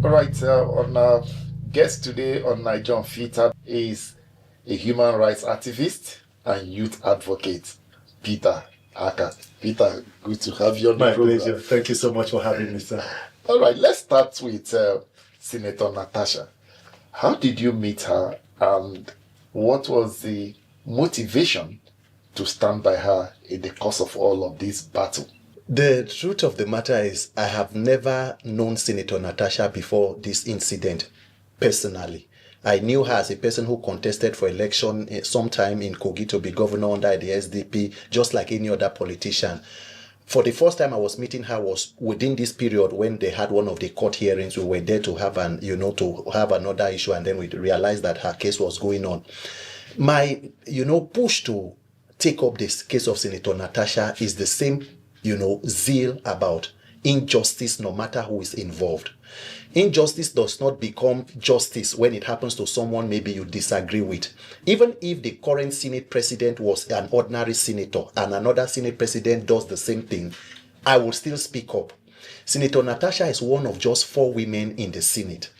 All right, on our guest today on Nigerian Theatre is a human rights activist and youth advocate, Peter Aka. Peter, good to have you on the program. My pleasure. Thank you so much for having me, sir. All right, let's start with Senator Natasha. How did you meet her, and what was the motivation to stand by her in the course of all of this battle? The truth of the matter is, I have never known Senator Natasha before this incident personally. I knew her as a person who contested for election sometime in Kogi to be governor under the SDP, just like any other politician. For the first time I was meeting her was within this period when they had one of the court hearings. We were there to have to have another issue, and then we realized that her case was going on. My, push to take up this case of Senator Natasha is the same, zeal about injustice, no matter who is involved. Injustice does not become justice when it happens to someone maybe you disagree with. Even if the current Senate president was an ordinary senator and another Senate president does the same thing, I will still speak up. Senator Natasha is one of just 4 women in the Senate.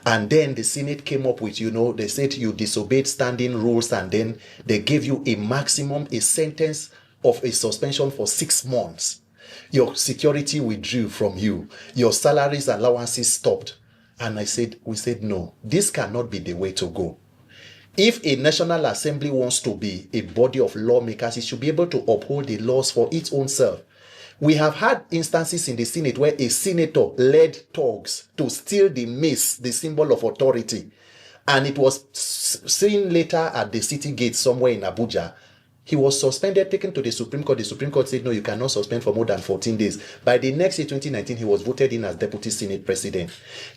And then the Senate came up with, they said you disobeyed standing rules, and then they gave you a sentence of a suspension for 6 months. Your security withdrew from you. Your salaries and allowances stopped. And we said, no, this cannot be the way to go. If a National Assembly wants to be a body of lawmakers, it should be able to uphold the laws for its own self. We have had instances in the Senate where a senator led thugs to steal the mace, the symbol of authority. And it was seen later at the city gate somewhere in Abuja. He was suspended, taken to the Supreme Court. The Supreme Court said, no, you cannot suspend for more than 14 days. By the next year, 2019, he was voted in as Deputy Senate President.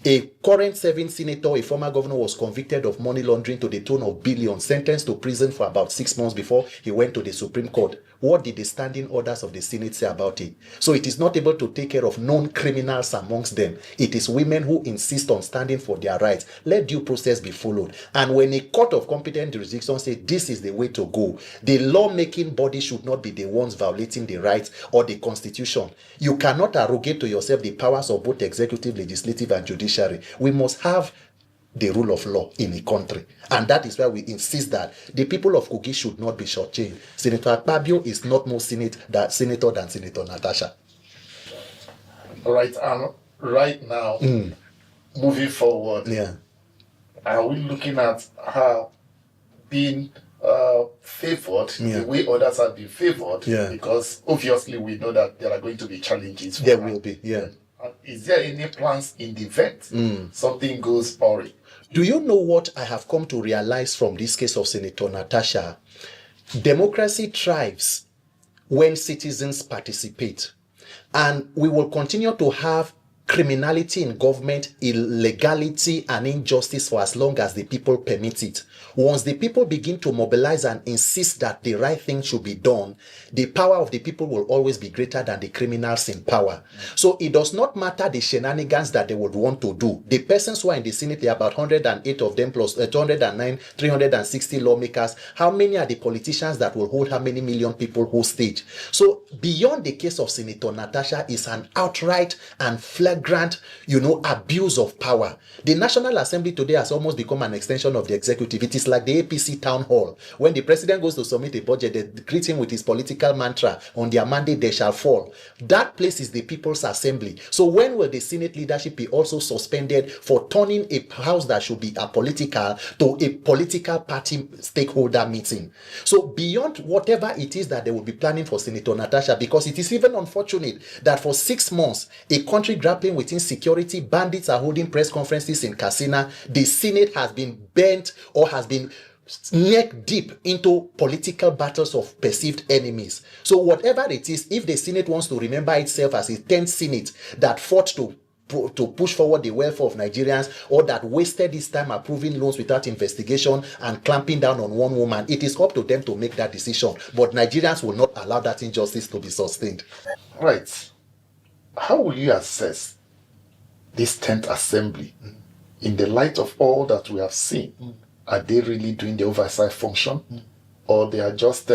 A current serving senator, a former governor, was convicted of money laundering to the tune of billions, sentenced to prison for about 6 months before he went to the Supreme Court. What did the standing orders of the Senate say about it? So it is not able to take care of known criminals amongst them. It is women who insist on standing for their rights. Let due process be followed. And when a court of competent jurisdiction says this is the way to go, the lawmaking body should not be the ones violating the rights or the constitution. You cannot arrogate to yourself the powers of both executive, legislative, and judiciary. We must have the rule of law in a country. And that is why we insist that the people of Kogi should not be shortchanged. Senator Akpabio is not more senator than Senator Natasha. All right, right now, moving forward, are we looking at her being favored the way others have been favored? Because obviously we know that there are going to be challenges. There will be, Is there any plans in the event something goes awry? Do you know what I have come to realize from this case of Senator Natasha? Democracy thrives when citizens participate. And we will continue to have criminality in government, illegality and injustice for as long as the people permit it. Once the people begin to mobilize and insist that the right thing should be done, the power of the people will always be greater than the criminals in power. So it does not matter the shenanigans that they would want to do. The persons who are in the Senate, there are about 108 of them plus 209, 360 lawmakers. How many are the politicians that will hold how many million people hostage? So beyond the case of Senator Natasha is an outright and flagrant, abuse of power. The National Assembly today has almost become an extension of the executive. It is like the APC town hall. When the president goes to submit a budget, they greet him with his political mantra, on their mandate they shall fall. That place is the People's Assembly. So when will the Senate leadership be also suspended for turning a house that should be apolitical to a political party stakeholder meeting? So beyond whatever it is that they will be planning for Senator Natasha, because it is even unfortunate that for 6 months, a country grappling with insecurity, bandits are holding press conferences in Katsina, the Senate has been bent or has been neck deep into political battles of perceived enemies. So whatever it is, if the Senate wants to remember itself as a 10th Senate that fought to push forward the welfare of Nigerians, or that wasted its time approving loans without investigation and clamping down on one woman, it is up to them to make that decision. But Nigerians will not allow that injustice to be sustained. Right. How will you assess this 10th Assembly in the light of all that we have seen? Are they really doing the oversight function? Or they are just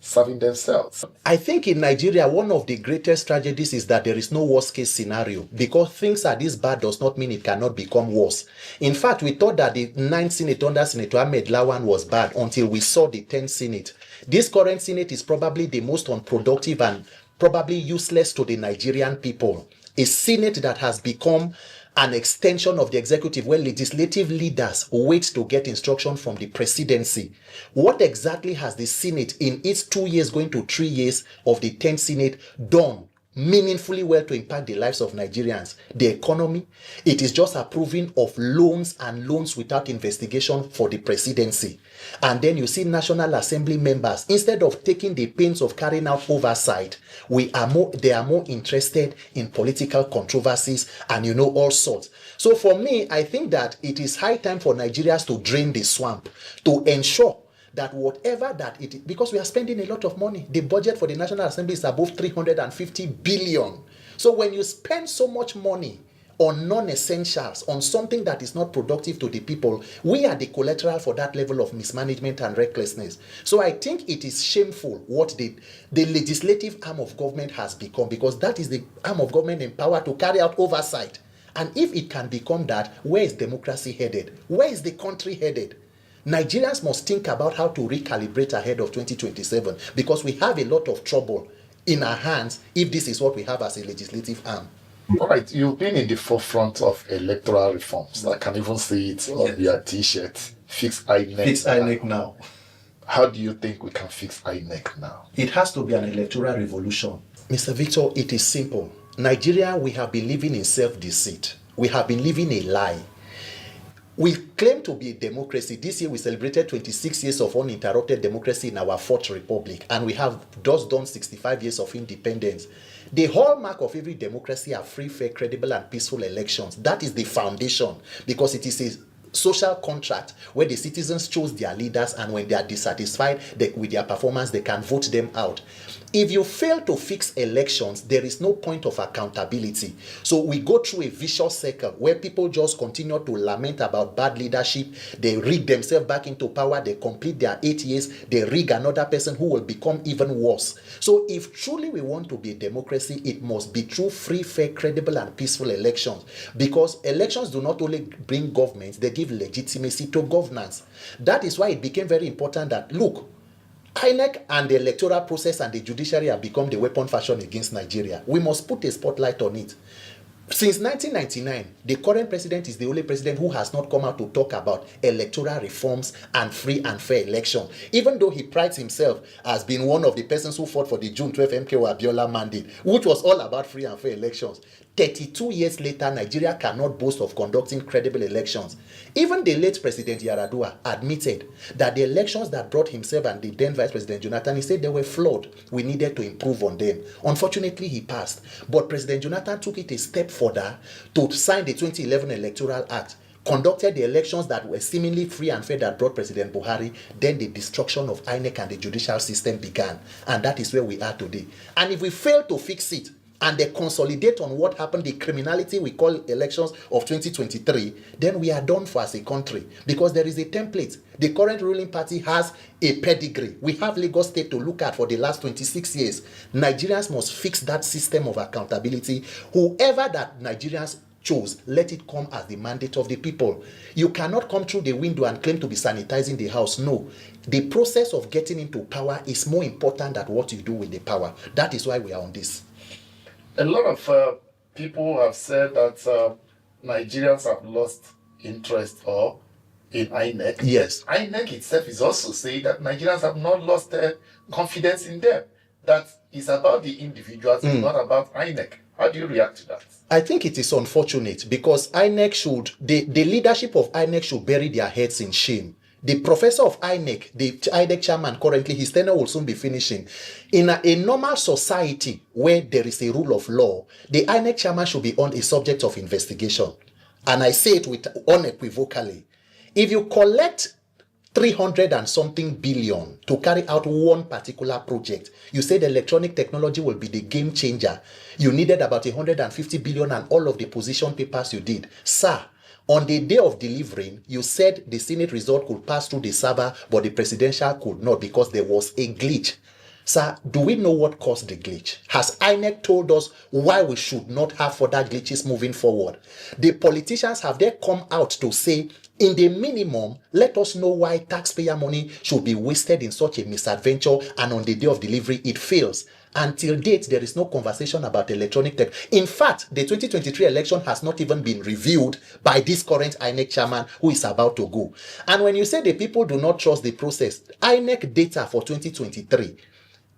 serving themselves. I think in Nigeria, one of the greatest tragedies is that there is no worst case scenario, because things are this bad does not mean it cannot become worse. In fact, we thought that the 9th Senate under Senator Ahmed Lawan was bad until we saw the 10th Senate. This current Senate is probably the most unproductive and probably useless to the Nigerian people. A Senate that has become an extension of the executive, where legislative leaders wait to get instruction from the presidency. What exactly has the Senate in its 2 years going to 3 years of the 10th Senate done meaningfully well to impact the lives of Nigerians? The economy. It is just approving of loans and loans without investigation for the presidency. And then you see National Assembly members, instead of taking the pains of carrying out oversight, they are more interested in political controversies and all sorts. So for me, I think that it is high time for Nigerians to drain the swamp, to ensure that whatever that it is, because we are spending a lot of money. The budget for the National Assembly is above 350 billion. So when you spend so much money on non-essentials, on something that is not productive to the people, we are the collateral for that level of mismanagement and recklessness. So I think it is shameful what the legislative arm of government has become, because that is the arm of government empowered to carry out oversight. And if it can become that, where is democracy headed? Where is the country headed? Nigerians must think about how to recalibrate ahead of 2027, because we have a lot of trouble in our hands if this is what we have as a legislative arm. All right, you've been in the forefront of electoral reforms. I can even see it on your T-shirt. Fix INEC. Fix INEC now. How do you think we can fix INEC now? It has to be an electoral revolution. Mr. Victor, it is simple. Nigeria, we have been living in self-deceit. We have been living a lie. We claim to be a democracy. This year we celebrated 26 years of uninterrupted democracy in our fourth republic, and we have just done 65 years of independence. The hallmark of every democracy are free, fair, credible, and peaceful elections. That is the foundation, because it is a social contract where the citizens choose their leaders, and when they are dissatisfied with their performance, they can vote them out. If you fail to fix elections, there is no point of accountability. So we go through a vicious circle where people just continue to lament about bad leadership. They rig themselves back into power. They complete their 8 years. They rig another person who will become even worse. So if truly we want to be a democracy, it must be through free, fair, credible, and peaceful elections. Because elections do not only bring government, they give legitimacy to governance. That is why it became very important that, look, INEC and the electoral process and the judiciary have become the weapon fashion against Nigeria. We must put a spotlight on it. Since 1999, the current president is the only president who has not come out to talk about electoral reforms and free and fair election, even though he prides himself as being one of the persons who fought for the June 12 MKO Abiola mandate, which was all about free and fair elections. 32 years later, Nigeria cannot boast of conducting credible elections. Even the late President Yaradua admitted that the elections that brought himself and the then Vice President Jonathan, he said they were flawed. We needed to improve on them. Unfortunately, he passed. But President Jonathan took it a step further to sign the 2011 Electoral Act, conducted the elections that were seemingly free and fair that brought President Buhari. Then the destruction of INEC and the judicial system began. And that is where we are today. And if we fail to fix it, and they consolidate on what happened, the criminality we call elections of 2023, then we are done for as a country, because there is a template. The current ruling party has a pedigree. We have Lagos State to look at for the last 26 years. Nigerians must fix that system of accountability. Whoever that Nigerians chose, let it come as the mandate of the people. You cannot come through the window and claim to be sanitizing the house. No. The process of getting into power is more important than what you do with the power. That is why we are on this. A lot of people have said that Nigerians have lost interest in INEC. Yes. INEC itself is also saying that Nigerians have not lost confidence in them. That is about the individuals, it's not about INEC. How do you react to that? I think it is unfortunate, because the leadership of INEC should bury their heads in shame. The professor of INEC, the INEC chairman currently, his tenure will soon be finishing. In a normal society where there is a rule of law, the INEC chairman should be on a subject of investigation. And I say it with unequivocally. If you collect 300 and something billion to carry out one particular project, you said electronic technology will be the game changer. You needed about 150 billion and all of the position papers you did. Sir, on the day of delivering, you said the Senate result could pass through the server, but the presidential could not, because there was a glitch. Sir, do we know what caused the glitch? Has INEC told us why we should not have further glitches moving forward? The politicians, have they come out to say, in the minimum, let us know why taxpayer money should be wasted in such a misadventure, and on the day of delivery it fails? Until date, there is no conversation about electronic tech. In fact, the 2023 election has not even been reviewed by this current INEC chairman who is about to go. And when you say the people do not trust the process, INEC data for 2023,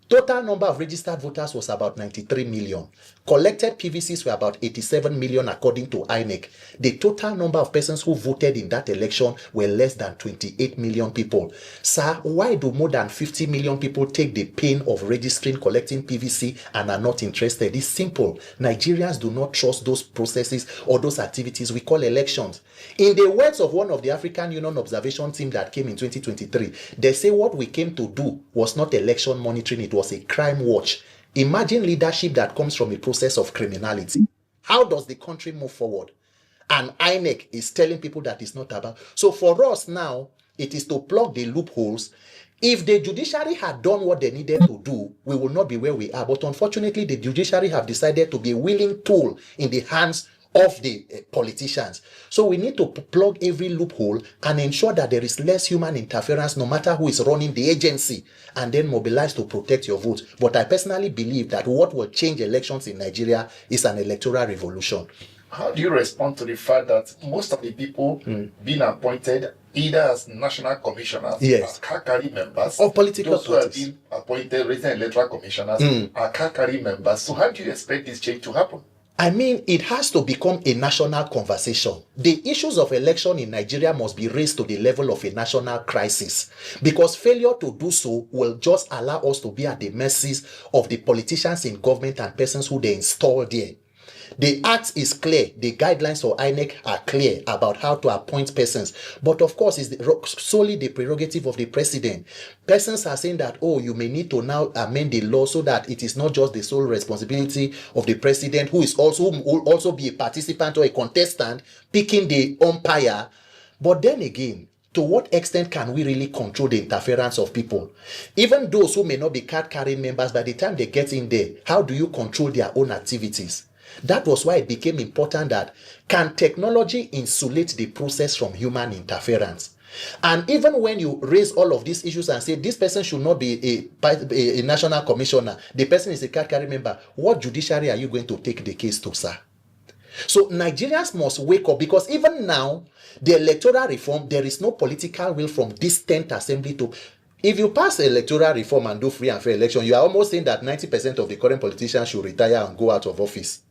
total number of registered voters was about 93 million. Collected PVCs were about 87 million according to INEC. The total number of persons who voted in that election were less than 28 million people. Sir, why do more than 50 million people take the pain of registering, collecting PVC and are not interested? It's simple. Nigerians do not trust those processes or those activities we call elections. In the words of one of the African Union observation team that came in 2023, they say what we came to do was not election monitoring, it was a crime watch. Imagine leadership that comes from a process of criminality. How does the country move forward? And INEC is telling people that it's not about. So for us now, it is to plug the loopholes. If the judiciary had done what they needed to do, we will not be where we are. But unfortunately, the judiciary have decided to be a willing tool in the hands of the politicians. So we need to plug every loophole and ensure that there is less human interference no matter who is running the agency, and then mobilize to protect your vote. But I personally believe that what will change elections in Nigeria is an electoral revolution. How do you respond to the fact that most of the people being appointed either as national commissioners, as CACARI members, or political those parties, who have been appointed resident electoral commissioners are CACARI members? So how do you expect this change to happen? I mean, it has to become a national conversation. The issues of election in Nigeria must be raised to the level of a national crisis, because failure to do so will just allow us to be at the mercies of the politicians in government and persons who they install there. The act is clear. The guidelines for INEC are clear about how to appoint persons. But of course, it's solely the prerogative of the president. Persons are saying that, oh, you may need to now amend the law so that it is not just the sole responsibility of the president, who will also be a participant or a contestant, picking the umpire. But then again, to what extent can we really control the interference of people? Even those who may not be card-carrying members, by the time they get in there, how do you control their own activities? That was why it became important that, can technology insulate the process from human interference? And even when you raise all of these issues and say this person should not be a national commissioner, the person is a card-carrying member, what judiciary are you going to take the case to, sir? So Nigerians must wake up, because even now, the electoral reform, there is no political will from this 10th assembly to... If you pass electoral reform and do free and fair election, you are almost saying that 90% of the current politicians should retire and go out of office.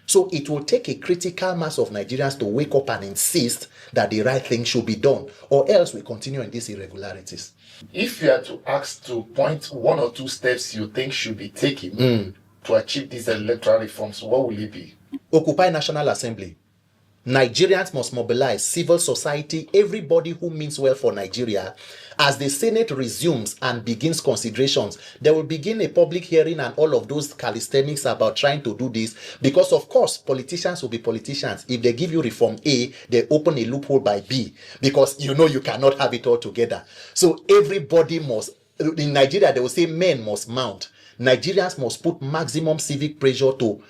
So it will take a critical mass of Nigerians to wake up and insist that the right thing should be done, or else we continue in these irregularities. If you are to ask to point one or two steps you think should be taken to achieve these electoral reforms, what will it be? Occupy National Assembly. Nigerians must mobilize civil society, everybody who means well for Nigeria. As the Senate resumes and begins considerations, they will begin a public hearing and all of those calisthenics about trying to do this, because of course politicians will be politicians. If they give you reform A, they open a loophole by B, because you know you cannot have it all together. So everybody must, in Nigeria they will say men must mount. Nigerians must put maximum civic pressure to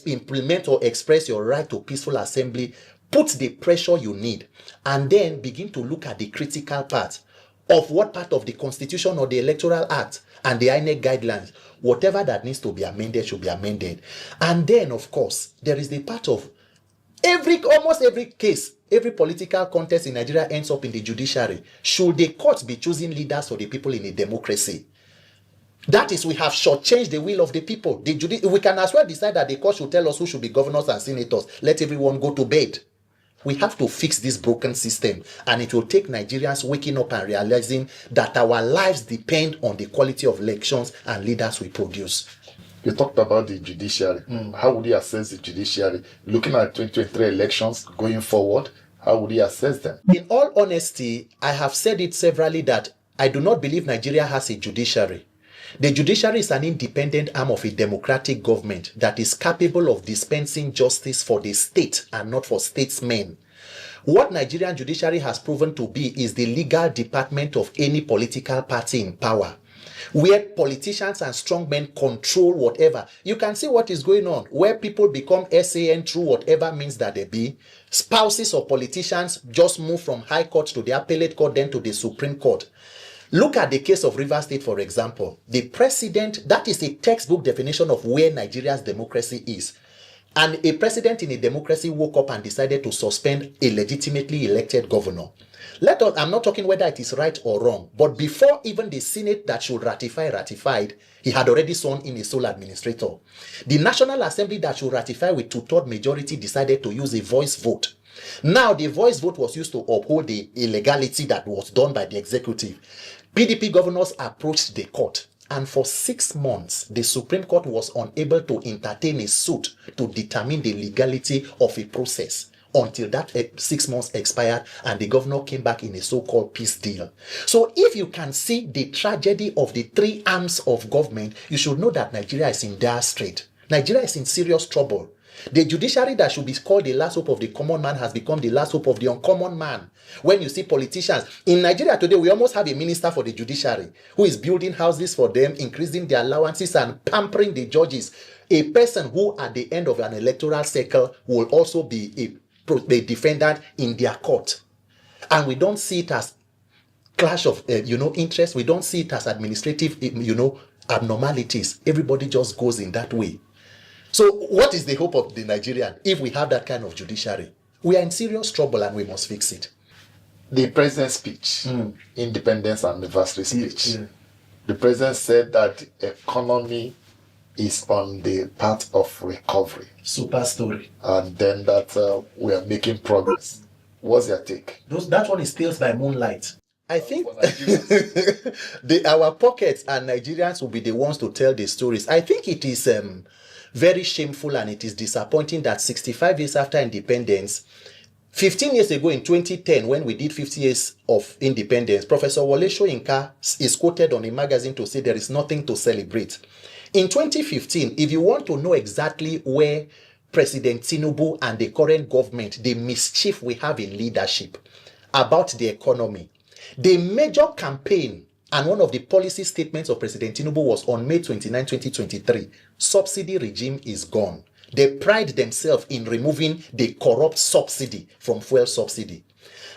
implement or express your right to peaceful assembly. Put the pressure you need, and then begin to look at the critical part of what part of the Constitution or the Electoral Act and the INEC guidelines, whatever that needs to be amended should be amended. And then, of course, there is the part of almost every case, every political contest in Nigeria ends up in the judiciary. Should the courts be choosing leaders for the people in a democracy? That is, we have shortchanged the will of the people. We can as well decide that the court should tell us who should be governors and senators. Let everyone go to bed. We have to fix this broken system, and it will take Nigerians waking up and realizing that our lives depend on the quality of elections and leaders we produce. You talked about the judiciary. How would you assess the judiciary? Looking at 2023 elections going forward, how would you assess them? In all honesty, I have said it severally that I do not believe Nigeria has a judiciary. The judiciary is an independent arm of a democratic government that is capable of dispensing justice for the state and not for statesmen. What Nigerian judiciary has proven to be is the legal department of any political party in power. where politicians and strongmen control whatever. You can see what is going on, where people become SAN through whatever means that they be. Spouses of politicians just move from High Court to the Appellate Court, then to the Supreme Court. Look at the case of Rivers State, for example. The president, that is a textbook definition of where Nigeria's democracy is. And a president in a democracy woke up and decided to suspend a legitimately elected governor. I'm not talking whether it is right or wrong, but before even the Senate that should ratify ratified, he had already sworn in a sole administrator. The National Assembly that should ratify with 2/3 majority decided to use a voice vote. Now, the voice vote was used to uphold the illegality that was done by the executive. PDP governors approached the court, and for 6 months, the Supreme Court was unable to entertain a suit to determine the legality of a process until that 6 months expired and the governor came back in a so-called peace deal. So if you can see the tragedy of the three arms of government, you should know that Nigeria is in dire strait. Nigeria is in serious trouble. The judiciary that should be called the last hope of the common man has become the last hope of the uncommon man. When you see politicians in Nigeria today, we almost have a minister for the judiciary who is building houses for them, increasing their allowances and pampering the judges. A person who at the end of an electoral cycle will also be a defendant in their court. And we don't see it as clash of interest. We don't see it as administrative abnormalities. Everybody just goes in that way. So what is the hope of the Nigerian if we have that kind of judiciary? We are in serious trouble and we must fix it. The president's speech, Independence Anniversary speech, the president said that the economy is on the path of recovery. Super story. And then that we are making progress. What's your take? That one is Tales by Moonlight. I think our pockets and Nigerians will be the ones to tell the stories. I think it is very shameful and it is disappointing that 65 years after independence, 15 years ago in 2010, when we did 50 years of independence, Professor Wole Soyinka is quoted on a magazine to say there is nothing to celebrate. In 2015, if you want to know exactly where President Tinubu and the current government, the mischief we have in leadership about the economy, the major campaign and one of the policy statements of President Tinubu was on May 29, 2023. Subsidy regime is gone. They pride themselves in removing the corrupt subsidy from fuel subsidy.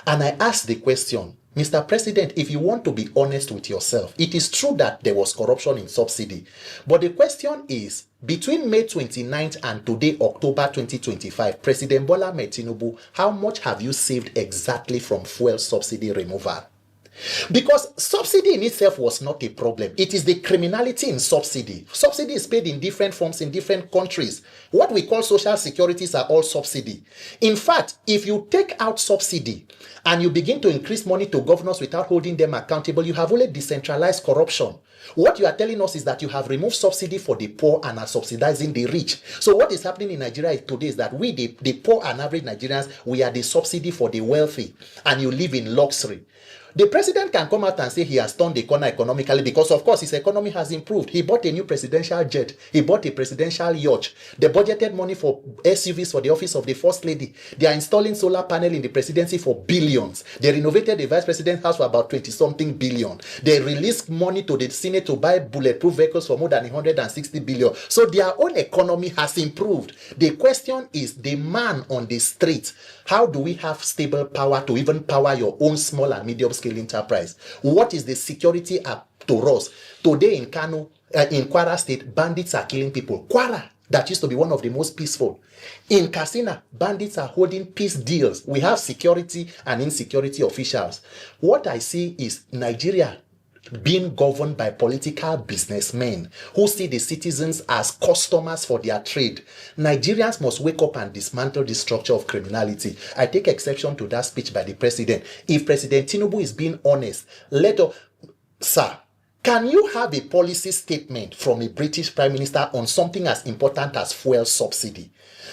And I asked the question, Mr. President, if you want to be honest with yourself, it is true that there was corruption in subsidy. But the question is, between May 29th and today, October 2025, President Bola Ahmed Tinubu, how much have you saved exactly from fuel subsidy removal? Because subsidy in itself was not a problem. It is the criminality in subsidy. Subsidy is paid in different forms in different countries. What we call social securities are all subsidy. In fact, if you take out subsidy and you begin to increase money to governors without holding them accountable, you have only decentralized corruption. What you are telling us is that you have removed subsidy for the poor and are subsidizing the rich. So what is happening in Nigeria today is that we, the poor and average Nigerians, we are the subsidy for the wealthy, and you live in luxury. The president can come out and say he has turned the corner economically because, of course, his economy has improved. He bought a new presidential jet. He bought a presidential yacht. They budgeted money for SUVs for the office of the first lady. They are installing solar panel in the presidency for billions. They renovated the vice president's house for about 20-something billion. They released money to the Senate to buy bulletproof vehicles for more than 160 billion. So their own economy has improved. The question is the man on the street. How do we have stable power to even power your own small and medium scale enterprise? What is the security up to us? Today in Kano, in Kwara State, bandits are killing people. Kwara, that used to be one of the most peaceful. In Katsina, bandits are holding peace deals. We have security and insecurity officials. What I see is Nigeria being governed by political businessmen who see the citizens as customers for their trade. Nigerians must wake up and dismantle the structure of criminality. I take exception to that speech by the president. If President Tinubu is being honest, sir, can you have a policy statement from a British Prime Minister on something as important as fuel subsidy?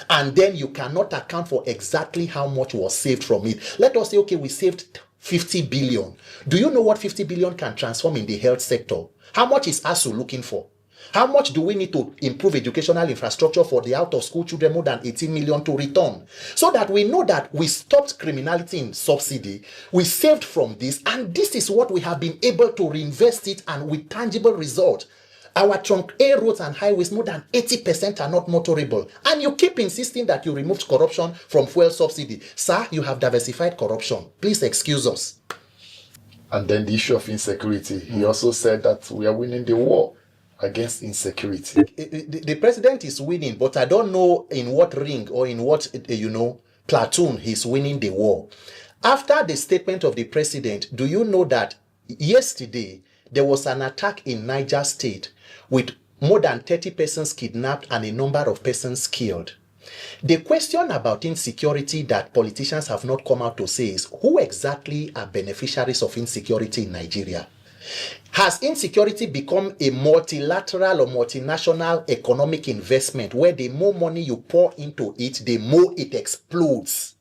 And then you cannot account for exactly how much was saved from it. Let us say, okay, we saved 50 billion. Do you know what 50 billion can transform in the health sector? How much is ASU looking for? How much do we need to improve educational infrastructure for the out-of-school children, more than 18 million to return? So that we know that we stopped criminality in subsidy, we saved from this, and this is what we have been able to reinvest it, and with tangible result. Our trunk A roads and highways, more than 80% are not motorable. And you keep insisting that you removed corruption from fuel subsidy. Sir, you have diversified corruption. Please excuse us. And then the issue of insecurity. He also said that we are winning the war against insecurity. The president is winning, but I don't know in what ring or in what, platoon he's winning the war. After the statement of the president, do you know that yesterday there was an attack in Niger State with more than 30 persons kidnapped and a number of persons killed? The question about insecurity that politicians have not come out to say is, who exactly are beneficiaries of insecurity in Nigeria? Has insecurity become a multilateral or multinational economic investment where the more money you pour into it, the more it explodes?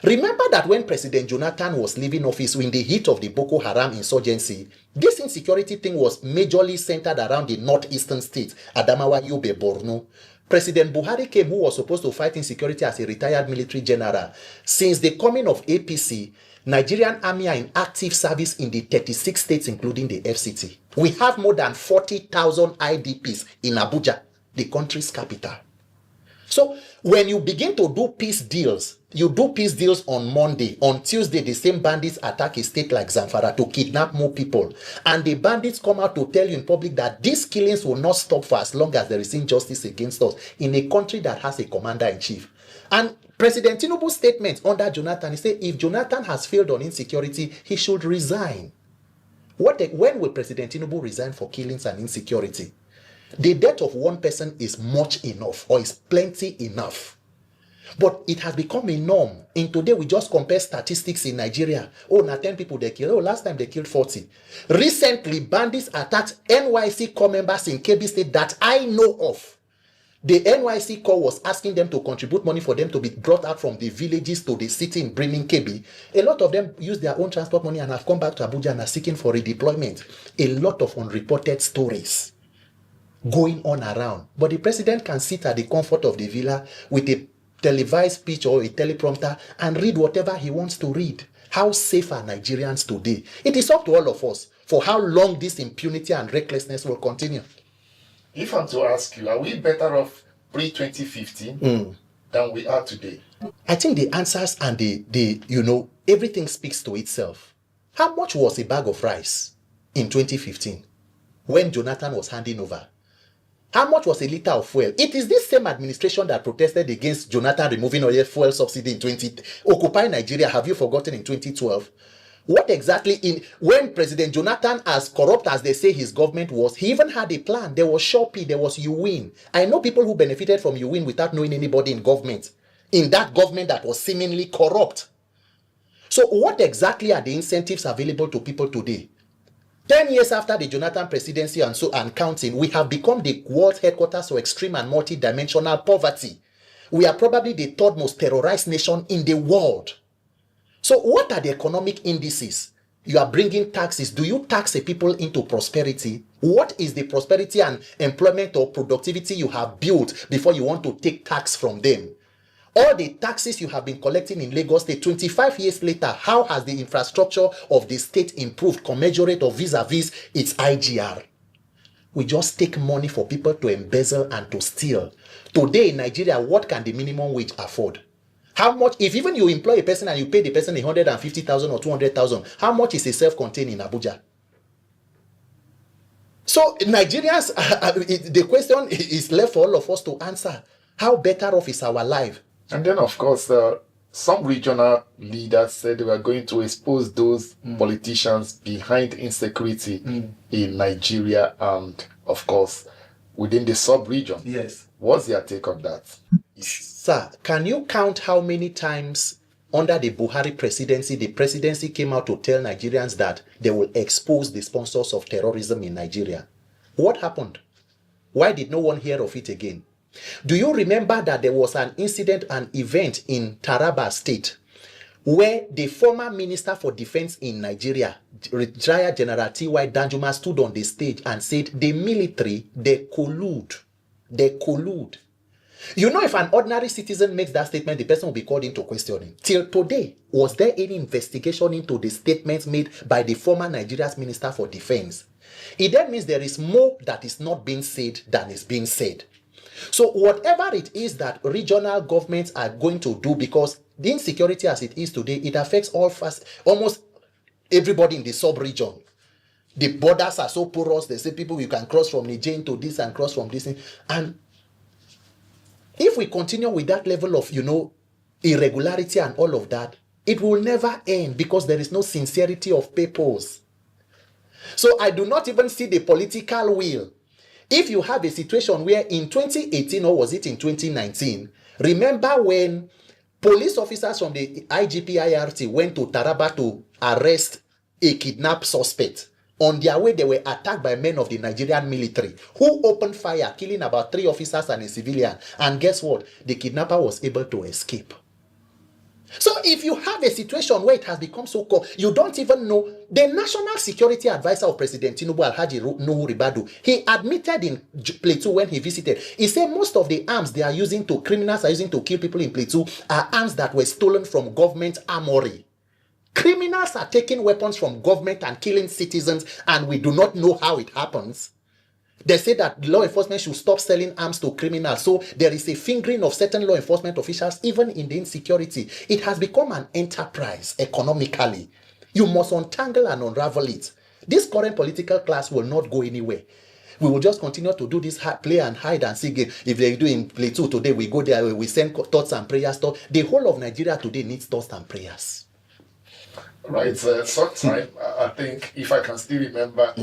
Remember that when President Jonathan was leaving office in the heat of the Boko Haram insurgency, this insecurity thing was majorly centered around the northeastern states, Adamawa, Yobe, Borno. President Buhari came, who was supposed to fight insecurity as a retired military general. Since the coming of APC, Nigerian army are in active service in the 36 states, including the FCT. We have more than 40,000 IDPs in Abuja, the country's capital. So when you begin to do peace deals, you do peace deals on Monday. On Tuesday, the same bandits attack a state like Zamfara to kidnap more people. And the bandits come out to tell you in public that these killings will not stop for as long as there is injustice against us in a country that has a commander-in-chief. And President Tinubu's statement under Jonathan, he said if Jonathan has failed on insecurity, he should resign. When will President Tinubu resign for killings and insecurity? The death of one person is much enough, or is plenty enough. But it has become a norm. In today, we just compare statistics in Nigeria. Oh, now 10 people they killed. Oh, last time they killed 40. Recently, bandits attacked NYC corps members in Kebbi State that I know of. The NYC corps was asking them to contribute money for them to be brought out from the villages to the city in Bremen, Kebbi. A lot of them use their own transport money and have come back to Abuja and are seeking for redeployment. A lot of unreported stories going on around. But the president can sit at the comfort of the villa with a televised speech or a teleprompter and read whatever he wants to read. How safe are Nigerians today? It is up to all of us for how long this impunity and recklessness will continue. If I'm to ask you, are we better off pre-2015 than we are today? I think the answers and everything speaks to itself. How much was a bag of rice in 2015 when Jonathan was handing over? How much was a liter of fuel? It is this same administration that protested against Jonathan removing oil fuel subsidy in Occupy Nigeria. Have you forgotten in 2012? What exactly when President Jonathan, as corrupt as they say his government was, he even had a plan. There was Shopee, there was UWIN. I know people who benefited from UWIN without knowing anybody in government. In that government that was seemingly corrupt. So what exactly are the incentives available to people today? 10 years after the Jonathan presidency and counting, we have become the world's headquarters for extreme and multi-dimensional poverty. We are probably the third most terrorized nation in the world. So what are the economic indices? You are bringing taxes. Do you tax a people into prosperity? What is the prosperity and employment or productivity you have built before you want to take tax from them? All the taxes you have been collecting in Lagos State, 25 years later, how has the infrastructure of the state improved commensurate or vis-a-vis its IGR? We just take money for people to embezzle and to steal. Today in Nigeria, what can the minimum wage afford? How much, if even you employ a person and you pay the person 150,000 or 200,000, how much is a self-contained in Abuja? So Nigerians, the question is left for all of us to answer. How better off is our life? And then, of course, some regional leaders said they were going to expose those politicians behind insecurity in Nigeria and, of course, within the sub-region. Yes. What's your take on that? Sir, can you count how many times under the Buhari presidency, the presidency came out to tell Nigerians that they will expose the sponsors of terrorism in Nigeria? What happened? Why did no one hear of it again? Do you remember that there was an incident, an event in Taraba State where the former Minister for Defense in Nigeria, retired General T.Y. Danjuma, stood on the stage and said, the military, they collude. They collude. You know, if an ordinary citizen makes that statement, the person will be called into questioning. Till today, was there any investigation into the statements made by the former Nigeria's Minister for Defense? It then means there is more that is not being said than is being said. So whatever it is that regional governments are going to do, because the insecurity as it is today, it affects almost everybody in the sub-region. The borders are so porous, they say people, you can cross from Niger to this and cross from this. And if we continue with that level of, irregularity and all of that, it will never end because there is no sincerity of purpose. So I do not even see the political will. If you have a situation where in 2018, or was it in 2019, remember when police officers from the IGP-IRT went to Taraba to arrest a kidnapped suspect. On their way, they were attacked by men of the Nigerian military who opened fire, killing about 3 officers and a civilian. And guess what? The kidnapper was able to escape. So if you have a situation where it has become so cold, you don't even know. The National Security Advisor of President Tinubu, Alhaji Nuhu Ribadu, he admitted in Plateau when he visited, he said most of the arms criminals are using to kill people in Plateau are arms that were stolen from government armory. Criminals are taking weapons from government and killing citizens, and we do not know how it happens. They say that law enforcement should stop selling arms to criminals. So there is a fingering of certain law enforcement officials, even in the insecurity. It has become an enterprise economically. You must untangle and unravel it. This current political class will not go anywhere. We will just continue to do this play and hide and seek game. If they do in Plateau today, we go there, we send thoughts and prayers. The whole of Nigeria today needs thoughts and prayers. Right, sometime, I think, if I can still remember,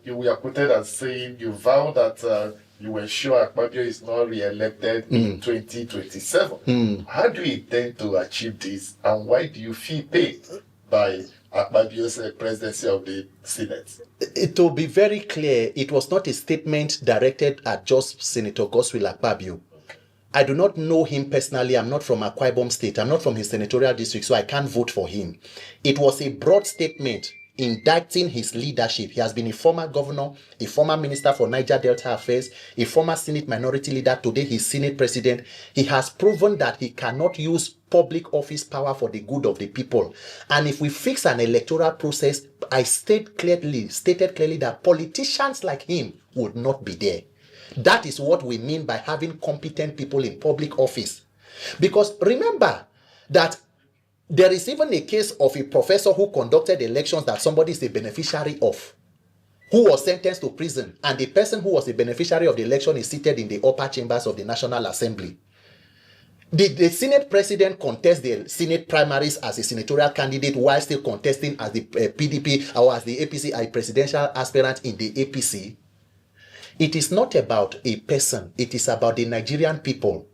you were quoted as saying you vow that you were sure Akpabio is not re-elected in 2027. How do you intend to achieve this, and why do you feel paid by Akpabio's presidency of the Senate? To be very clear, it was not a statement directed at just Senator Godswill Akpabio. I do not know him personally. I'm not from Akwa Ibom State. I'm not from his senatorial district, so I can't vote for him. It was a broad statement indicting his leadership. He has been a former governor, a former minister for Niger Delta Affairs, a former Senate minority leader. Today, he's Senate president. He has proven that he cannot use public office power for the good of the people. And if we fix an electoral process, I stated clearly that politicians like him would not be there. That is what we mean by having competent people in public office. Because remember that there is even a case of a professor who conducted elections that somebody is a beneficiary of, who was sentenced to prison, and the person who was a beneficiary of the election is seated in the upper chambers of the National Assembly. The Senate president contests the Senate primaries as a senatorial candidate while still contesting as the PDP or as the APC, a presidential aspirant in the APC. It is not about a person. It is about the Nigerian people.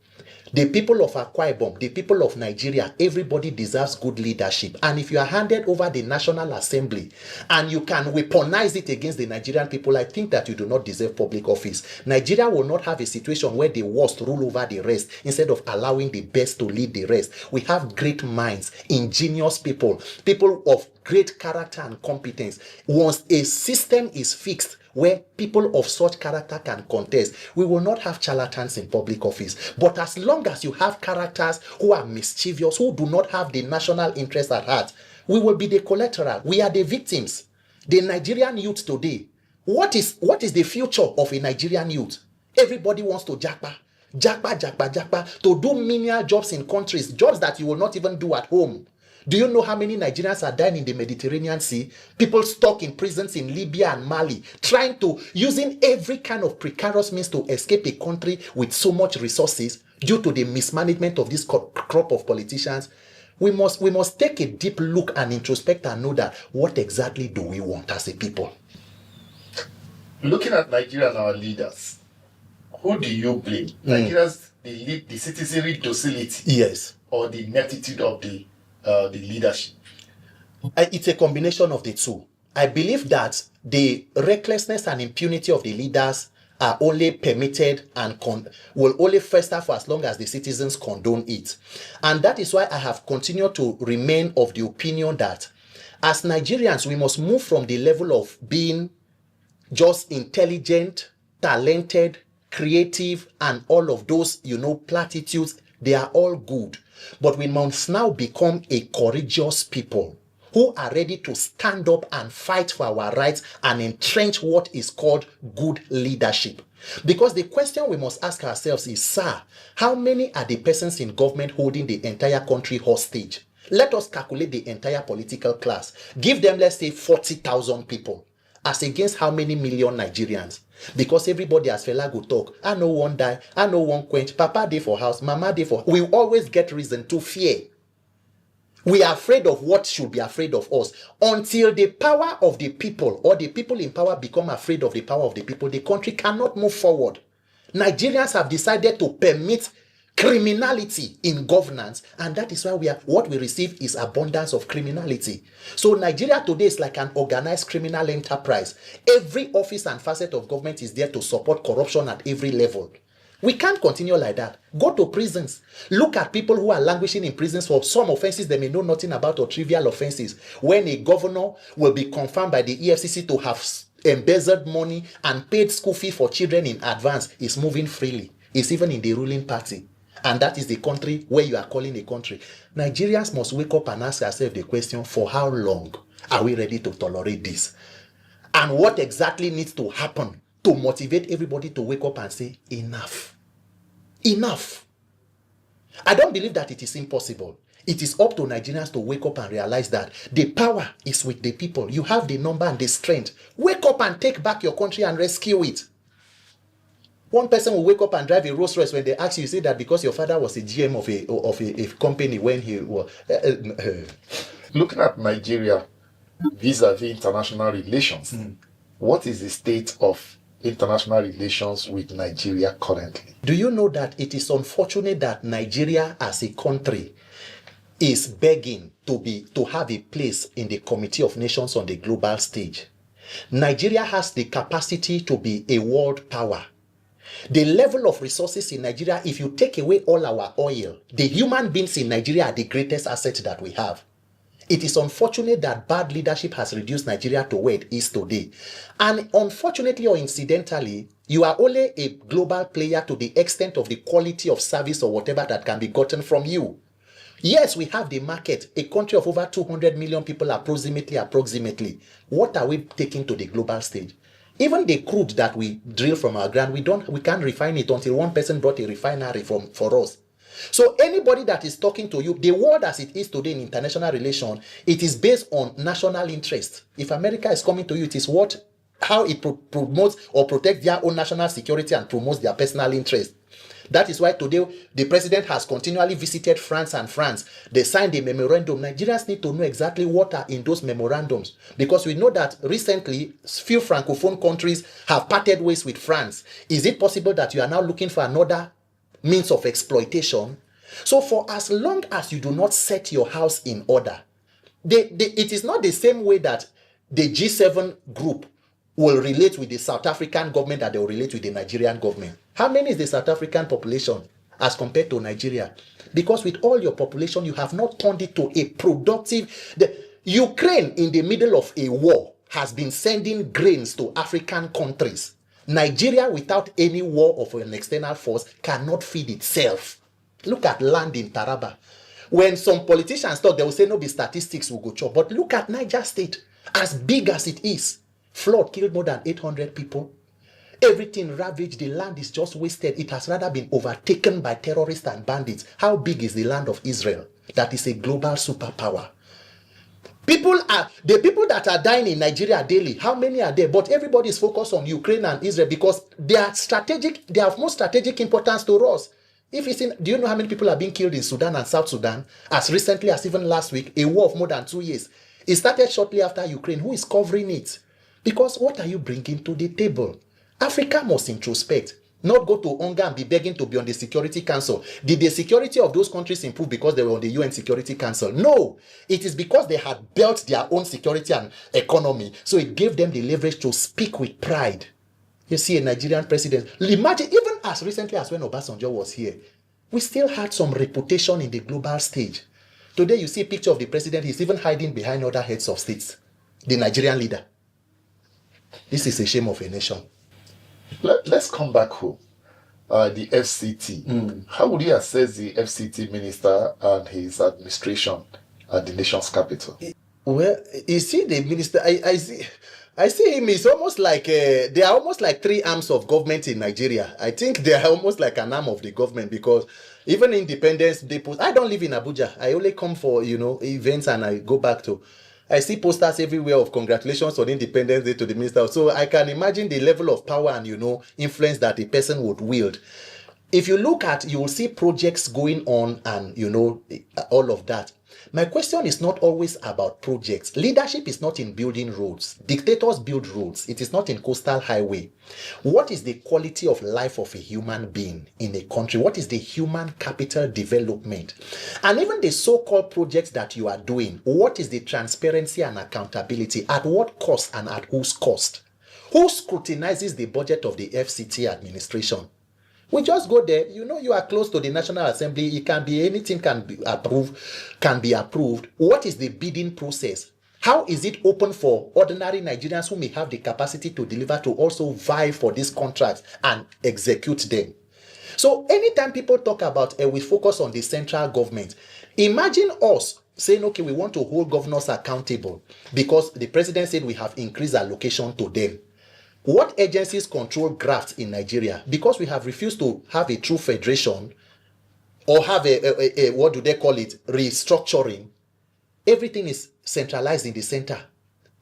The people of Akwa Ibom, the people of Nigeria, everybody deserves good leadership. And if you are handed over the National Assembly and you can weaponize it against the Nigerian people, I think that you do not deserve public office. Nigeria will not have a situation where the worst rule over the rest instead of allowing the best to lead the rest. We have great minds, ingenious people, people of great character and competence. Once a system is fixed, where people of such character can contest, we will not have charlatans in public office. But as long as you have characters who are mischievous, who do not have the national interest at heart, we will be the collateral. We are the victims. The Nigerian youth today, what is the future of a Nigerian youth? Everybody wants to japa, to do menial jobs in countries, jobs that you will not even do at home. Do you know how many Nigerians are dying in the Mediterranean Sea? People stuck in prisons in Libya and Mali, using every kind of precarious means to escape a country with so much resources due to the mismanagement of this crop of politicians. We must take a deep look and introspect and know that what exactly do we want as a people? Looking at Nigeria and our leaders, who do you blame? Nigeria's the citizenry docility, yes, or the ineptitude of the leadership? It's a combination of the two. I believe that the recklessness and impunity of the leaders are only permitted and will only fester for as long as the citizens condone it. And that is why I have continued to remain of the opinion that as Nigerians, we must move from the level of being just intelligent, talented, creative, and all of those, platitudes. They are all good. But we must now become a courageous people who are ready to stand up and fight for our rights and entrench what is called good leadership. Because the question we must ask ourselves is, sir, how many are the persons in government holding the entire country hostage? Let us calculate the entire political class. Give them, let's say, 40,000 people. As against how many million Nigerians? Because everybody, as fella go talk, I know one die, I know one quench, papa dey for house, mama dey for... We always get reason to fear. We are afraid of what should be afraid of us. Until the power of the people or the people in power become afraid of the power of the people, the country cannot move forward. Nigerians have decided to permit criminality in governance, and that is why what we receive is abundance of criminality. So Nigeria today is like an organized criminal enterprise. Every office and facet of government is there to support corruption at every level. We can't continue like that. Go to prisons. Look at people who are languishing in prisons for some offenses they may know nothing about, or trivial offenses. When a governor will be confirmed by the EFCC to have embezzled money and paid school fee for children in advance, is moving freely. It's even in the ruling party. And that is the country where you are calling a country. Nigerians must wake up and ask ourselves the question, for how long are we ready to tolerate this? And what exactly needs to happen to motivate everybody to wake up and say, enough. Enough. I don't believe that it is impossible. It is up to Nigerians to wake up and realize that the power is with the people. You have the number and the strength. Wake up and take back your country and rescue it. One person will wake up and drive a Rolls Royce. When they ask you, you say that because your father was a GM of a company when he was... Looking at Nigeria vis-a-vis international relations, what is the state of international relations with Nigeria currently? Do you know that it is unfortunate that Nigeria as a country is begging to have a place in the Committee of Nations on the global stage? Nigeria has the capacity to be a world power. The level of resources in Nigeria, if you take away all our oil, the human beings in Nigeria are the greatest asset that we have. It is unfortunate that bad leadership has reduced Nigeria to where it is today. And unfortunately or incidentally, you are only a global player to the extent of the quality of service or whatever that can be gotten from you. Yes, we have the market, a country of over 200 million people approximately. What are we taking to the global stage? Even the crude that we drill from our ground, we can't refine it until one person brought a refinery for us. So anybody that is talking to you, the world as it is today in international relations, it is based on national interest. If America is coming to you, it is how it promotes or protects their own national security and promotes their personal interest. That is why today the president has continually visited France and France. They signed a memorandum. Nigerians need to know exactly what are in those memorandums, because we know that recently few francophone countries have parted ways with France. Is it possible that you are now looking for another means of exploitation? So for as long as you do not set your house in order, it is not the same way that the G7 group will relate with the South African government that they will relate with the Nigerian government. How many is the South African population as compared to Nigeria? Because with all your population, you have not turned it to a productive... The Ukraine, in the middle of a war, has been sending grains to African countries. Nigeria, without any war of an external force, cannot feed itself. Look at land in Taraba. When some politicians talk, they will say, no, the statistics will go chop. But look at Niger State, as big as it is. Flood killed more than 800 people. Everything ravaged. The land is just wasted. It has rather been overtaken by terrorists and bandits. How big is the land of Israel? That is a global superpower. The people that are dying in Nigeria daily, how many are there? But everybody is focused on Ukraine and Israel because they are strategic. They have more strategic importance to us. Do you know how many people are being killed in Sudan and South Sudan? As recently as even last week, a war of more than 2 years. It started shortly after Ukraine. Who is covering it? Because what are you bringing to the table? Africa must introspect, not go to hunger and be begging to be on the Security Council. Did the security of those countries improve because they were on the UN Security Council? No. It is because they had built their own security and economy. So it gave them the leverage to speak with pride. You see a Nigerian president. Imagine, even as recently as when Obasanjo was here, we still had some reputation in the global stage. Today, you see a picture of the president, he's even hiding behind other heads of states. The Nigerian leader. This is a shame of a nation. Let's come back home. The FCT. How would you assess the FCT minister and his administration at the nation's capital? Well, you see the minister, I see him, is almost like, they are almost like three arms of government in Nigeria. I think they are almost like an arm of the government, because even Independence Day, I don't live in Abuja. I only come for, events, and I go back to, I see posters everywhere of congratulations on Independence Day to the minister. So I can imagine the level of power and, influence that a person would wield. If you look at, you will see projects going on and, all of that. My question is not always about projects. Leadership is not in building roads. Dictators build roads. It is not in coastal highway. What is the quality of life of a human being in a country? What is the human capital development? And even the so-called projects that you are doing, what is the transparency and accountability? At what cost and at whose cost? Who scrutinizes the budget of the FCT administration? We just go there. You are close to the National Assembly. It can be anything can be approved. What is the bidding process? How is it open for ordinary Nigerians who may have the capacity to deliver to also vie for these contracts and execute them? So anytime people talk about we focus on the central government, imagine us saying, okay, we want to hold governors accountable because the president said we have increased allocation to them. What agencies control grafts in Nigeria? Because we have refused to have a true federation or have a what do they call it, restructuring. Everything is centralized in the center.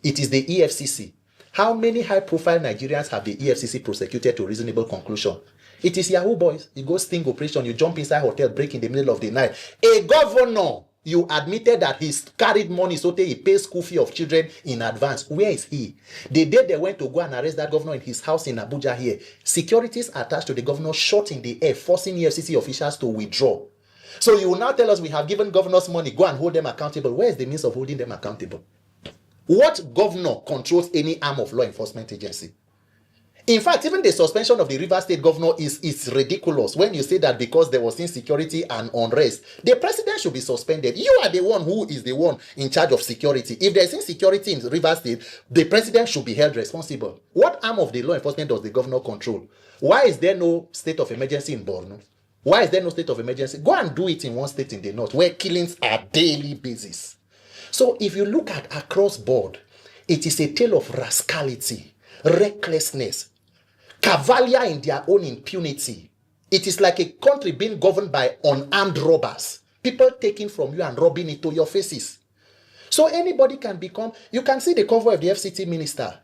It is the EFCC. How many high-profile Nigerians have the EFCC prosecuted to reasonable conclusion? It is Yahoo boys. You go sting operation, you jump inside hotel, break in the middle of the night. A governor, you admitted that he's carried money so that he pays school fee of children in advance. Where is he? The day they went to go and arrest that governor in his house in Abuja here, securities attached to the governor shot in the air, forcing EFCC officials to withdraw. So you will now tell us we have given governors money, go and hold them accountable. Where is the means of holding them accountable? What governor controls any arm of law enforcement agency? In fact, even the suspension of the Rivers State governor is ridiculous when you say that because there was insecurity and unrest, the president should be suspended. You are the one who is the one in charge of security. If there's insecurity in Rivers State, the president should be held responsible. What arm of the law enforcement does the governor control? Why is there no state of emergency in Borno? Why is there no state of emergency? Go and do it in one state in the north where killings are daily basis. So if you look at across board, it is a tale of rascality, recklessness, cavalier in their own impunity. It is like a country being governed by unarmed robbers, people taking from you and robbing into your faces. So anybody can become, you can see the cover of the FCT minister.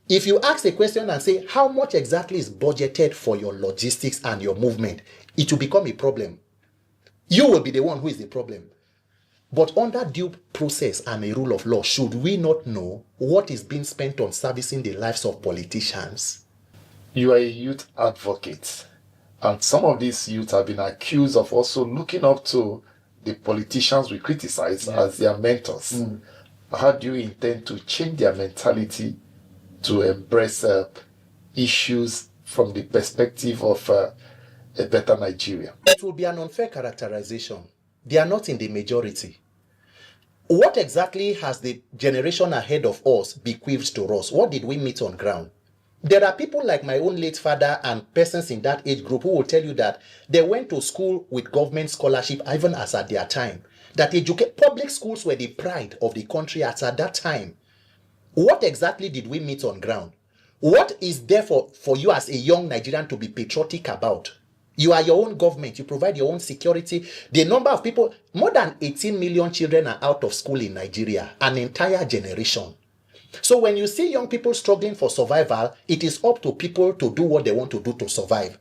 If you ask a question and say, how much exactly is budgeted for your logistics and your movement, it will become a problem. You will be the one who is the problem. But under due process and a rule of law, should we not know what is being spent on servicing the lives of politicians? You are a youth advocate, and some of these youth have been accused of also looking up to the politicians we criticize as their mentors. How do you intend to change their mentality to embrace issues from the perspective of a better Nigeria? It will be an unfair characterization. They are not in the majority. What exactly has the generation ahead of us bequeathed to us? What did we meet on ground? There are people like my own late father and persons in that age group who will tell you that they went to school with government scholarship even as at their time. That public schools were the pride of the country as at that time. What exactly did we meet on ground? What is there for you as a young Nigerian to be patriotic about? You are your own government. You provide your own security. The number of people, more than 18 million children are out of school in Nigeria, an entire generation. So when you see young people struggling for survival, it is up to people to do what they want to do to survive.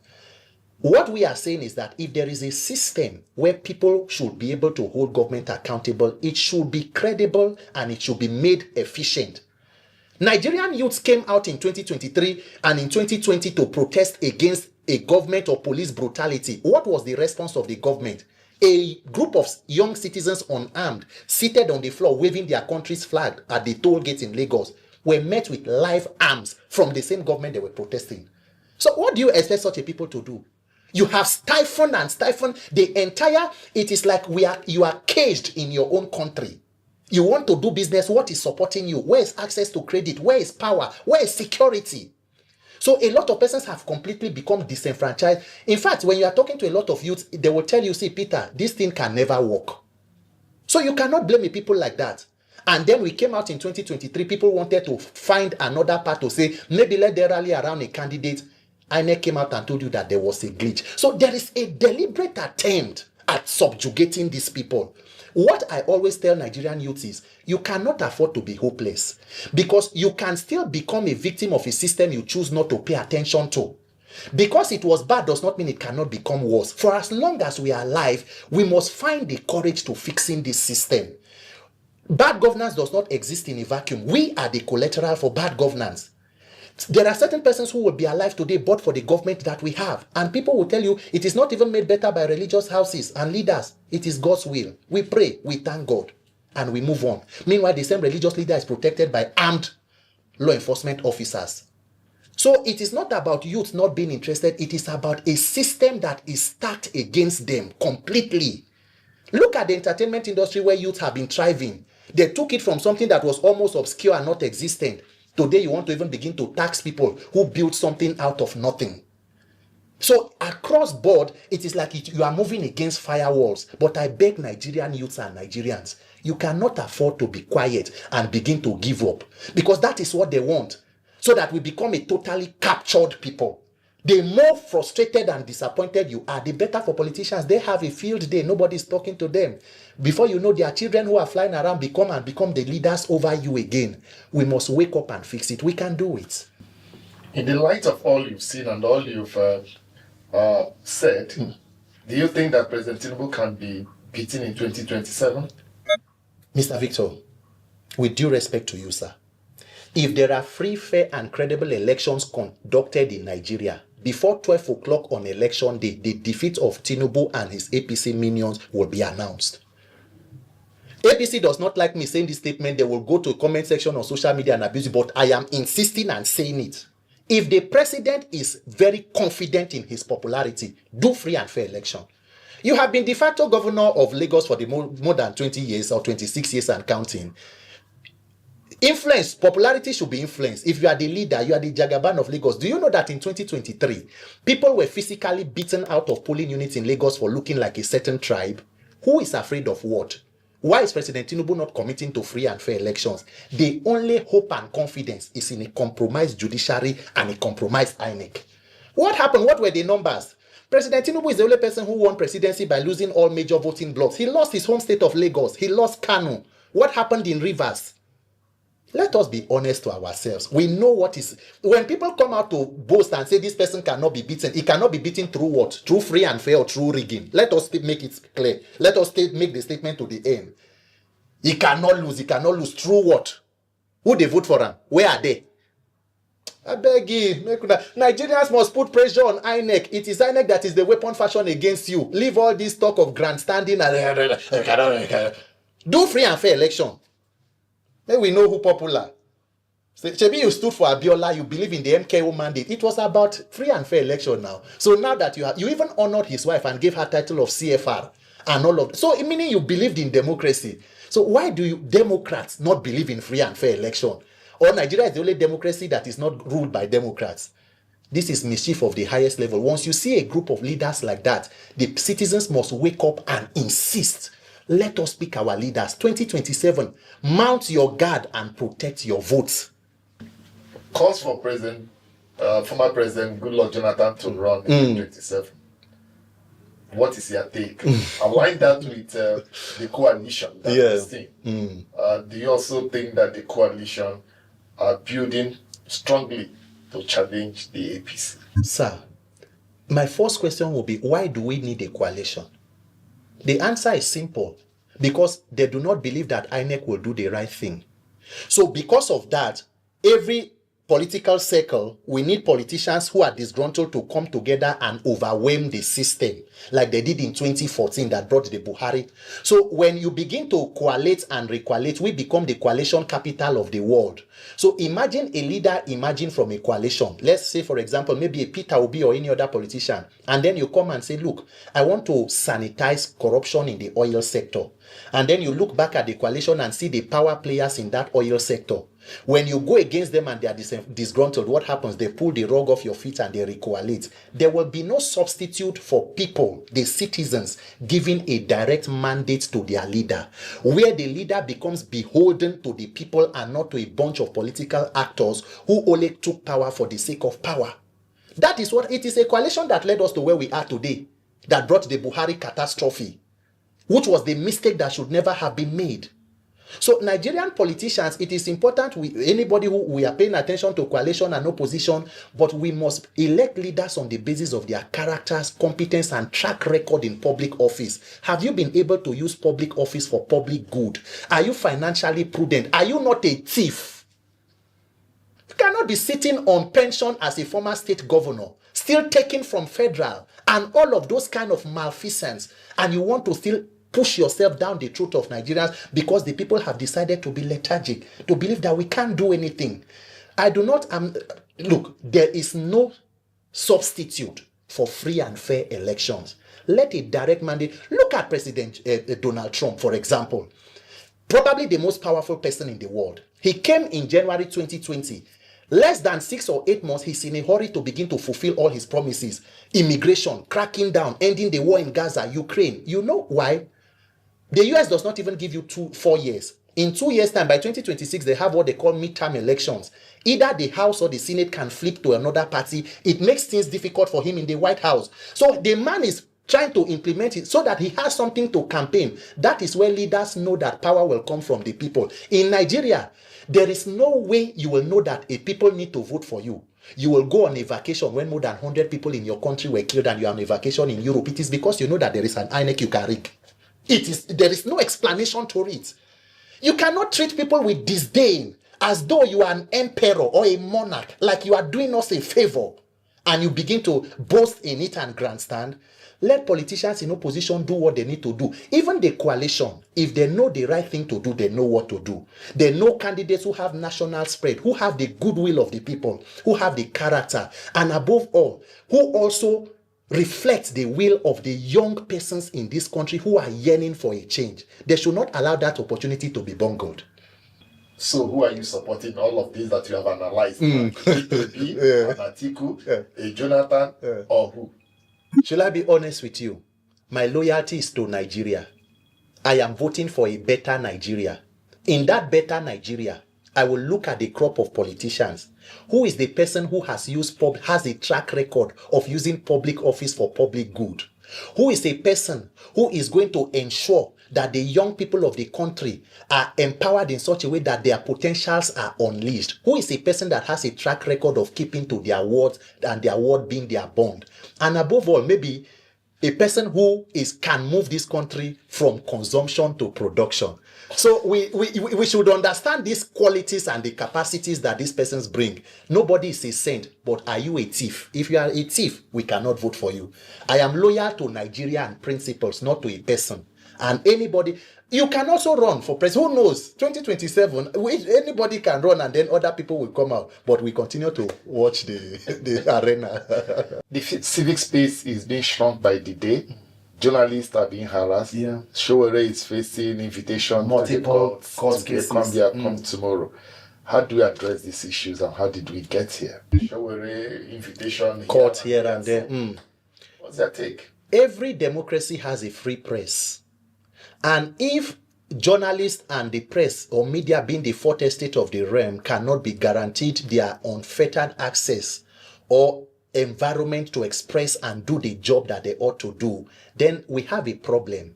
What we are saying is that if there is a system where people should be able to hold government accountable, it should be credible and it should be made efficient. Nigerian youths came out in 2023 and in 2020 to protest against a government or police brutality. What was the response of the government? A group of young citizens unarmed, seated on the floor, waving their country's flag at the toll gate in Lagos, were met with live arms from the same government they were protesting. So what do you expect such a people to do? You have stifled the entire, it is like you are caged in your own country. You want to do business, what is supporting you? Where is access to credit? Where is power? Where is security? So a lot of persons have completely become disenfranchised. In fact, when you are talking to a lot of youth, they will tell you, see, Peter, this thing can never work. So you cannot blame people like that. And then we came out in 2023, people wanted to find another part to say, maybe let them rally around a candidate. INEC came out and told you that there was a glitch. So there is a deliberate attempt at subjugating these people. What I always tell Nigerian youths is, you cannot afford to be hopeless, because you can still become a victim of a system you choose not to pay attention to. Because it was bad does not mean it cannot become worse. For as long as we are alive, we must find the courage to fixing this system. Bad governance does not exist in a vacuum. We are the collateral for bad governance. There are certain persons who will be alive today but for the government that we have. And people will tell you it is not even made better by religious houses and leaders. It is God's will. We pray, we thank God, and we move on. Meanwhile, the same religious leader is protected by armed law enforcement officers. So it is not about youth not being interested. It is about a system that is stacked against them completely. Look at the entertainment industry where youth have been thriving. They took it from something that was almost obscure and not existent. Today, you want to even begin to tax people who built something out of nothing. So across board, it is like you are moving against firewalls. But I beg Nigerian youths and Nigerians, you cannot afford to be quiet and begin to give up. Because that is what they want. So that we become a totally captured people. The more frustrated and disappointed you are, the better for politicians. They have a field day. Nobody's talking to them. Before you know, their children who are flying around become the leaders over you again. We must wake up and fix it. We can do it. In the light of all you've seen and all you've said, do you think that President Tinubu can be beaten in 2027? Mr. Victor, with due respect to you, sir, if there are free, fair, and credible elections conducted in Nigeria, before 12 o'clock on election day, the defeat of Tinubu and his APC minions will be announced. APC does not like me saying this statement. They will go to a comment section on social media and abuse it, but I am insisting and saying it. If the president is very confident in his popularity, do free and fair election. You have been de facto governor of Lagos for the more than 20 years or 26 years and counting. Influence, popularity should be influenced. If you are the leader, you are the Jagaban of Lagos. Do you know that in 2023, people were physically beaten out of polling units in Lagos for looking like a certain tribe? Who is afraid of what? Why is President Tinubu not committing to free and fair elections? The only hope and confidence is in a compromised judiciary and a compromised INEC. What happened? What were the numbers? President Tinubu is the only person who won presidency by losing all major voting blocks. He lost his home state of Lagos. He lost Kano. What happened in Rivers? Let us be honest to ourselves. We know what is... When people come out to boast and say this person cannot be beaten, it cannot be beaten through what? Through free and fair or through rigging. Let us make it clear. Let us make the statement to the end. He cannot lose. He cannot lose. Through what? Who they vote for him? Where are they? I beg you. Nigerians must put pressure on INEC. It is INEC that is the weapon fashion against you. Leave all this talk of grandstanding and... Do free and fair election. Then we know who popular. Shebi, you stood for Abiola, you believe in the MKO mandate. It was about free and fair election now. So now that you even honored his wife and gave her title of CFR and all of that. So meaning you believed in democracy. So why do you Democrats not believe in free and fair election? Or Nigeria is the only democracy that is not ruled by Democrats? This is mischief of the highest level. Once you see a group of leaders like that, the citizens must wake up and insist. Let us pick our leaders. 2027, mount your guard and protect your votes. Calls for former President Goodluck Jonathan to run in 2027. What is your take? Align that with the coalition that we're seeing. Do you also think that the coalition are building strongly to challenge the APC? Sir, my first question will be, why do we need a coalition? The answer is simple. Because they do not believe that INEC will do the right thing. So because of that, every political circle, we need politicians who are disgruntled to come together and overwhelm the system, like they did in 2014 that brought the Buhari. So when you begin to coalesce and recoalesce, we become the coalition capital of the world. So imagine a leader emerging from a coalition. Let's say, for example, maybe a Peter Obi or any other politician. And then you come and say, look, I want to sanitize corruption in the oil sector. And then you look back at the coalition and see the power players in that oil sector. When you go against them and they are disgruntled, what happens? They pull the rug off your feet and they recoalesce. There will be no substitute for people, the citizens, giving a direct mandate to their leader, where the leader becomes beholden to the people and not to a bunch of political actors who only took power for the sake of power. That is what it is. A coalition that led us to where we are today, that brought the Buhari catastrophe, which was the mistake that should never have been made. So Nigerian politicians, it is important, anybody who we are paying attention to coalition and opposition, but we must elect leaders on the basis of their characters, competence, and track record in public office. Have you been able to use public office for public good? Are you financially prudent? Are you not a thief? You cannot be sitting on pension as a former state governor, still taking from federal, and all of those kind of malfeasance, and you want to still push yourself down the throat of Nigerians because the people have decided to be lethargic, to believe that we can't do anything. I do not, look, there is no substitute for free and fair elections. Let a direct mandate, look at President Donald Trump, for example, probably the most powerful person in the world. He came in January 2020. Less than 6 or 8 months, he's in a hurry to begin to fulfill all his promises. Immigration, cracking down, ending the war in Gaza, Ukraine. You know why? The US does not even give you 4 years. In 2 years' time, by 2026, they have what they call midterm elections. Either the House or the Senate can flip to another party. It makes things difficult for him in the White House. So the man is trying to implement it so that he has something to campaign. That is where leaders know that power will come from the people. In Nigeria, there is no way you will know that a people need to vote for you. You will go on a vacation when more than 100 people in your country were killed and you are on a vacation in Europe. It is because you know that there is an INEC you can rig. There is no explanation to it. You cannot treat people with disdain as though you are an emperor or a monarch, like you are doing us a favor, and you begin to boast in it and grandstand. Let politicians in opposition do what they need to do. Even the coalition, if they know the right thing to do, they know what to do. They know candidates who have national spread, who have the goodwill of the people, who have the character, and above all, who also reflect the will of the young persons in this country who are yearning for a change. They should not allow that opportunity to be bungled. So who are you supporting? All of these that you have analyzed? An Atiku, a Jonathan, or who? Should I be honest with you? My loyalty is to Nigeria. I am voting for a better Nigeria. In that better Nigeria, I will look at the crop of politicians. Who is the person who has a track record of using public office for public good? Who is a person who is going to ensure that the young people of the country are empowered in such a way that their potentials are unleashed? Who is a person that has a track record of keeping to their words and their word being their bond? And above all, maybe a person who can move this country from consumption to production. So we should understand these qualities and the capacities that these persons bring. Nobody is a saint, but are you a thief? If you are a thief, we cannot vote for you. I am loyal to Nigeria and principles, not to a person. And anybody, you can also run for president. Who knows? 2027, anybody can run and then other people will come out. But we continue to watch the arena. The civic space is being shrunk by the day. Journalists are being harassed. Yeah. Showore is facing invitation Multiple to court cases. Come tomorrow. How do we address these issues and how did we get here? Showore, invitation, Court here and there. What's your take? Every democracy has a free press. And if journalists and the press or media being the fourth estate of the realm cannot be guaranteed their unfettered access or environment to express and do the job that they ought to do, then we have a problem.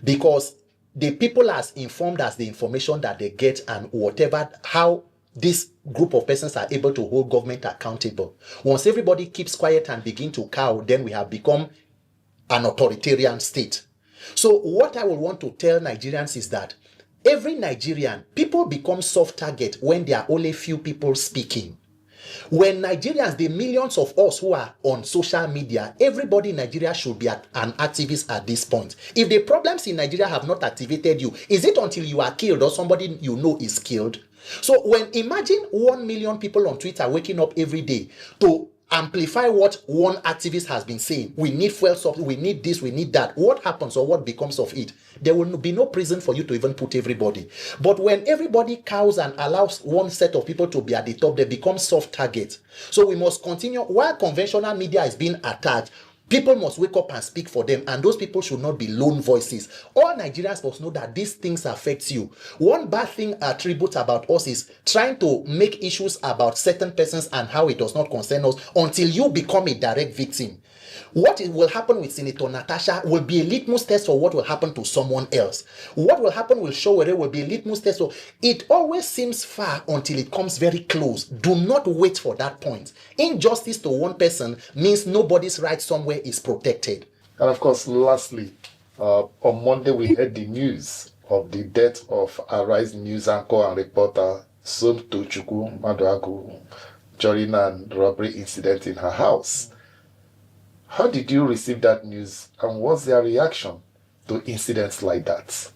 Because the people are as informed as the information that they get and whatever, how this group of persons are able to hold government accountable. Once everybody keeps quiet and begin to cow, then we have become an authoritarian state. So what I would want to tell Nigerians is that every Nigerian, people become soft target when there are only few people speaking. When Nigerians, the millions of us who are on social media, everybody in Nigeria should be an activist at this point. If the problems in Nigeria have not activated you, is it until you are killed or somebody you know is killed? So when imagine 1 million people on Twitter waking up every day to amplify what one activist has been saying, we need fuel supply, we need this, we need that. What happens or what becomes of it? There will be no prison for you to even put everybody. But when everybody cows and allows one set of people to be at the top, they become soft targets. So we must continue. While conventional media is being attacked, people must wake up and speak for them, and those people should not be lone voices. All Nigerians must know that these things affect you. One bad thing attribute about us is trying to make issues about certain persons and how it does not concern us until you become a direct victim. What will happen with Senator Natasha will be a litmus test for what will happen to someone else. What will happen with Showere will be a litmus test. So it always seems far until it comes very close. Do not wait for that point. Injustice to one person means nobody's right somewhere is protected. And of course, lastly, on Monday we heard the news of the death of Arise News anchor and reporter Somto Chukwu Maduagu during an robbery incident in her house. How did you receive that news, and what's their reaction to incidents like that?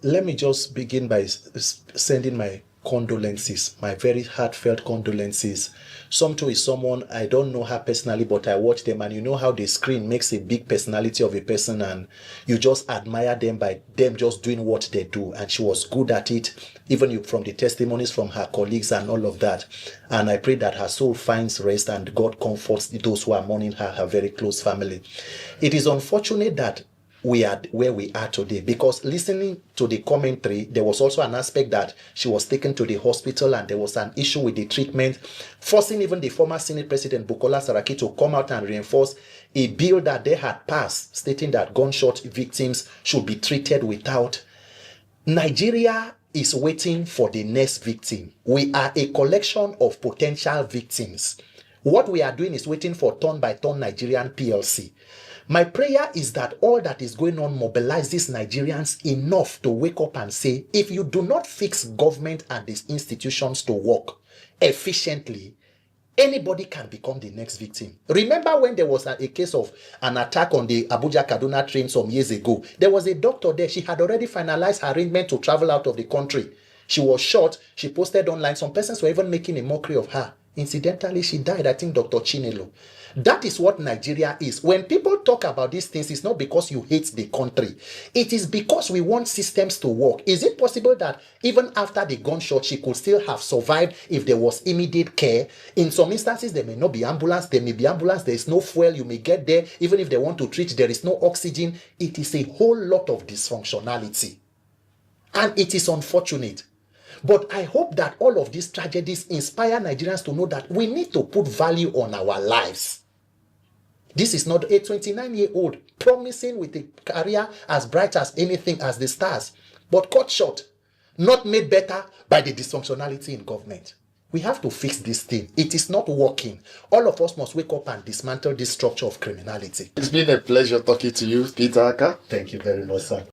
Let me just begin by sending my condolences, my very heartfelt condolences. Somto is someone, I don't know her personally, but I watch them, and you know how the screen makes a big personality of a person, and you just admire them by them just doing what they do. And she was good at it, even from the testimonies from her colleagues and all of that. And I pray that her soul finds rest and God comforts those who are mourning her very close family. It is unfortunate that we are where we are today, because listening to the commentary, there was also an aspect that she was taken to the hospital and there was an issue with the treatment, forcing even the former Senate President Bukola Saraki to come out and reinforce a bill that they had passed stating that gunshot victims should be treated without. Nigeria is waiting for the next victim. We are a collection of potential victims. What we are doing is waiting for turn by turn Nigerian PLC. My prayer is that all that is going on mobilizes Nigerians enough to wake up and say, if you do not fix government and these institutions to work efficiently, anybody can become the next victim. Remember when there was a case of an attack on the Abuja-Kaduna train some years ago? There was a doctor there. She had already finalized her arrangement to travel out of the country. She was shot. She posted online. Some persons were even making a mockery of her. Incidentally, she died, I think, Dr. Chinelo. That is what Nigeria is. When people talk about these things, it's not because you hate the country. It is because we want systems to work. Is it possible that even after the gunshot, she could still have survived if there was immediate care? In some instances, there may not be ambulance. There may be ambulance. There is no fuel. You may get there. Even if they want to treat, there is no oxygen. It is a whole lot of dysfunctionality. And it is unfortunate. But I hope that all of these tragedies inspire Nigerians to know that we need to put value on our lives. This is not a 29-year-old promising with a career as bright as anything as the stars, but cut short, not made better by the dysfunctionality in government. We have to fix this thing. It is not working. All of us must wake up and dismantle this structure of criminality. It's been a pleasure talking to you, Peter Aka. Thank you very much, sir.